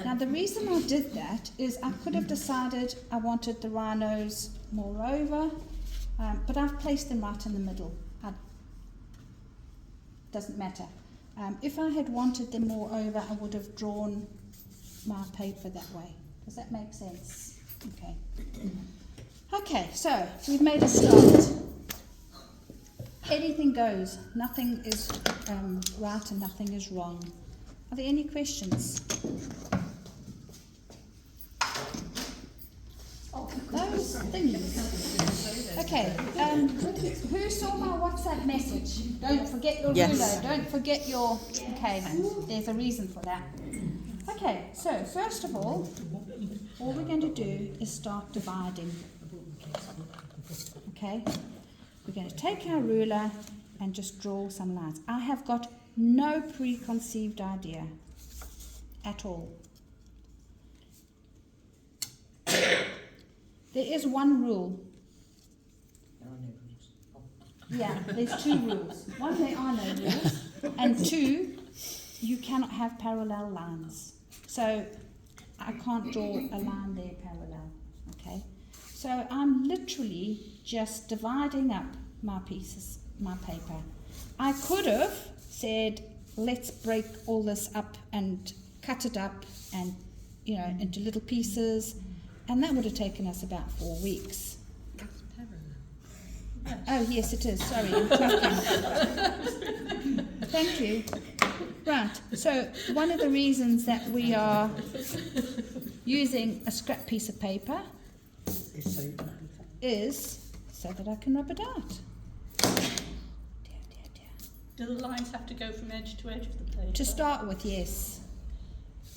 Now the reason I did that is I could have decided I wanted the rhinos more over, but I've placed them right in the middle. Doesn't matter. If I had wanted them more over, I would have drawn my paper that way. Does that make sense? Okay. Okay, so we've made a start. Anything goes. Nothing is right and nothing is wrong. Are there any questions? Those things. Okay. Who saw my WhatsApp message? Don't forget your ruler. Don't forget your. Okay, there's a reason for that. Okay, so first of all we're going to do is start dividing. Okay, we're going to take our ruler and just draw some lines. I have got no preconceived idea at all. There is one rule. Yeah, there's two rules. One, there are no rules, and two, you cannot have parallel lines. So I can't draw a line there parallel. Okay, so I'm literally just dividing up my pieces, my paper. I could have said, let's break all this up and cut it up and, into little pieces, and that would have taken us about 4 weeks. That's parallel. Oh, yes, it is. Sorry, I'm talking. Thank you. Right, so one of the reasons that we are using a scrap piece of paper is so that I can rub it out. Dear. Do the lines have to go from edge to edge of the paper? To start with, yes.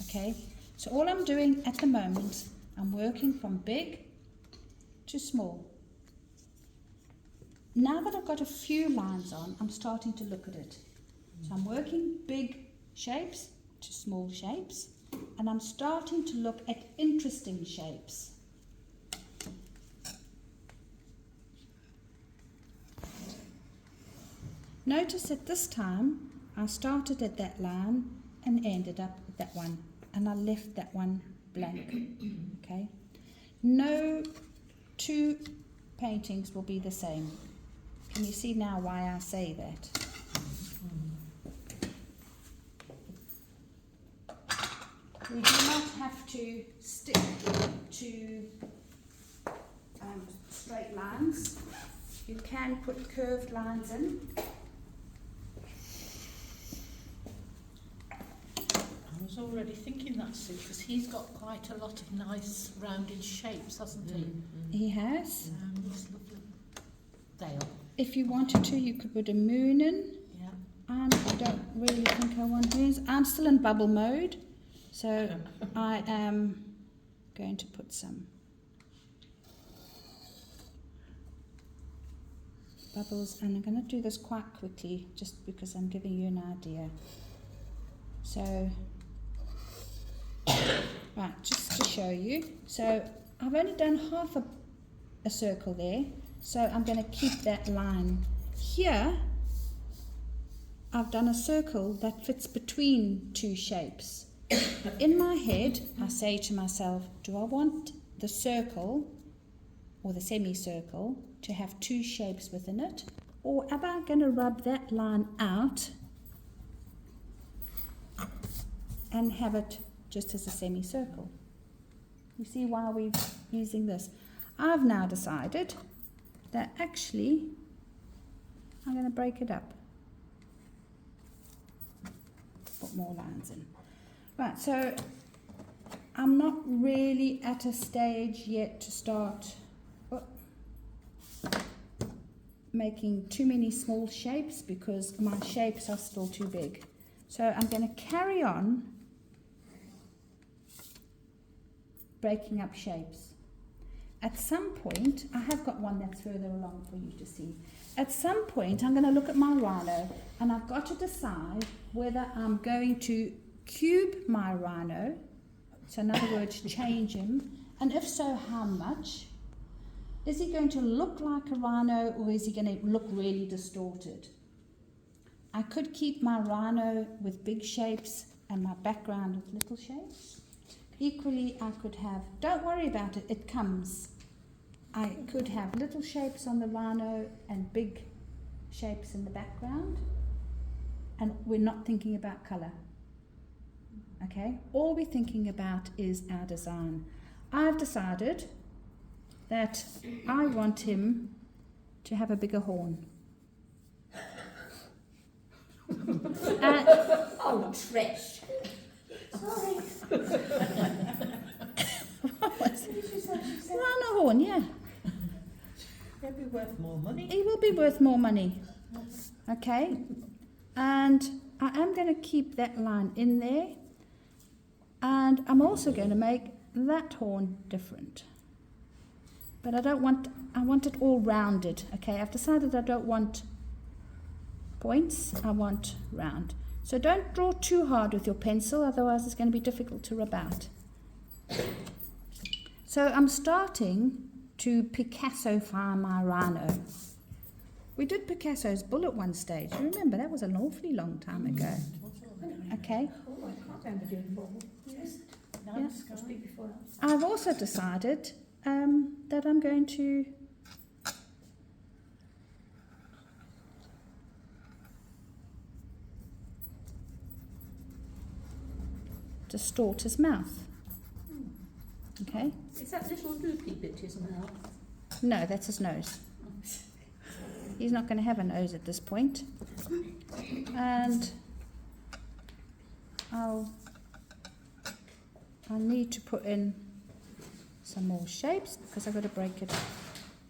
Okay, so all I'm doing at the moment, I'm working from big to small. Now that I've got a few lines on, I'm starting to look at it. So I'm working big shapes to small shapes, and I'm starting to look at interesting shapes. Notice that this time I started at that line and ended up at that one, and I left that one blank. Okay? No two paintings will be the same. Can you see now why I say that? We do not have to stick to straight lines. You can put curved lines in. I was already thinking that, Sue, because he's got quite a lot of nice rounded shapes, hasn't he? He has. This lovely Dale. If you wanted to, you could put a moon in. Yeah. I don't really think I want moons. I'm still in bubble mode. So I am going to put some bubbles, and I'm going to do this quite quickly just because I'm giving you an idea. So, right, just to show you. So I've only done half a circle there, so I'm going to keep that line. Here, I've done a circle that fits between two shapes. In my head, I say to myself, do I want the circle or the semicircle to have two shapes within it? Or am I going to rub that line out and have it just as a semicircle? You see why we're using this? I've now decided that actually I'm going to break it up. Put more lines in. Right, so I'm not really at a stage yet to start making too many small shapes because my shapes are still too big. So I'm going to carry on breaking up shapes. At some point, I have got one that's further along for you to see. At some point, I'm going to look at my rhino and I've got to decide whether I'm going to cube my rhino, so in other words, change him, and if so, how much? Is he going to look like a rhino or is he going to look really distorted? I could keep my rhino with big shapes and my background with little shapes. Equally, I could have, don't worry about it, it comes. I could have little shapes on the rhino and big shapes in the background, and we're not thinking about colour. Okay? All we're thinking about is our design. I've decided that I want him to have a bigger horn. Oh, Trish. Sorry. Rhino horn, yeah. He'll be worth more money. He will be worth more money. Okay? And I am going to keep that line in there. And I'm also going to make that horn different. But I want it all rounded. Okay, I've decided I don't want points, I want round. So don't draw too hard with your pencil, otherwise it's going to be difficult to rub out. So I'm starting to Picasso-fy my rhino. We did Picasso's bull at one stage. You remember, that was an awfully long time ago. Okay. Oh, I can't remember doing ball. Yes. Nice. I'll speak before. I've also decided that I'm going to distort his mouth. Okay? Is that little loopy bit his mouth? No, that's his nose. He's not going to have a nose at this point. And I need to put in some more shapes because I've got to break it